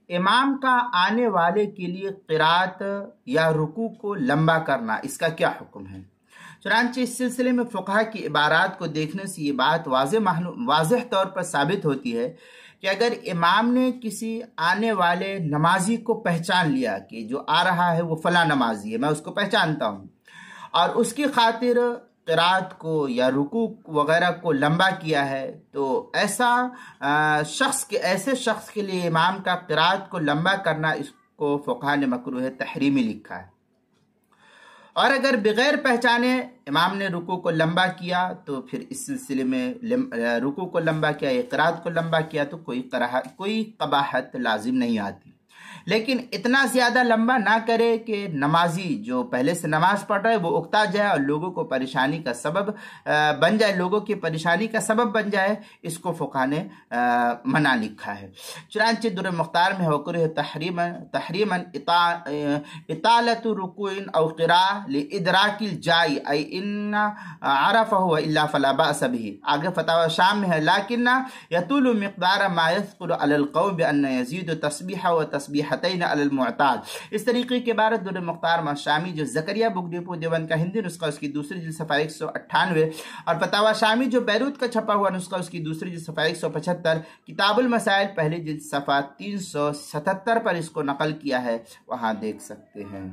امام کا آنے والے کے لیے قرات یا رکوع کو لمبا کرنا، اس کا کیا حکم ہے؟ چنانچہ اس سلسلے میں فقہا کی عبارات کو دیکھنے سے یہ بات واضح طور پر ثابت ہوتی ہے کہ اگر امام نے کسی آنے والے نمازی کو پہچان لیا کہ جو آ رہا ہے وہ فلاں نمازی ہے، میں اس کو پہچانتا ہوں، اور اس کی خاطر قرات کو یا رکوع وغیرہ کو لمبا کیا ہے، تو ایسے شخص کے لیے امام کا قرات کو لمبا کرنا، اس کو فقہا نے مکروہ تحریمی لکھا ہے۔ اور اگر بغیر پہچانے امام نے رکوع کو لمبا کیا تو پھر اس سلسلے میں رکوع کو لمبا کیا یا قرات کو لمبا کیا تو کوئی قباحت لازم نہیں آتی، لیکن اتنا زیادہ لمبا نہ کرے کہ نمازی جو پہلے سے نماز پڑھ رہا ہے وہ اکتا جائے اور لوگوں کو پریشانی کا سبب بن جائے، لوگوں کی پریشانی کا سبب بن جائے، اس کو فقہا نے منع لکھا ہے۔ چنانچہ در مختار میں وکرہ تحریما اطالۃ رکوع او قراءۃ لادراک الجائی ای ان عرفہ والا فلا باس به۔ آگے فتاوی شام میں ہے لیکن یطول مقدار ما یثقل علی القوم بان یزید تسبیح و تسبیحتین علی المعتاد۔ اس طریقے کے بعد در مختار شامی جو زکریا بک ڈپو دیوبند کا ہندی نسخہ اس کی دوسری جلد صفحہ 198 اور فتاوی شامی جو بیروت کا چھپا ہوا نسخہ اس کی دوسری جلد صفحہ 175، کتاب المسائل پہلی جلد صفحہ 377 پر اس کو نقل کیا ہے، وہاں دیکھ سکتے ہیں۔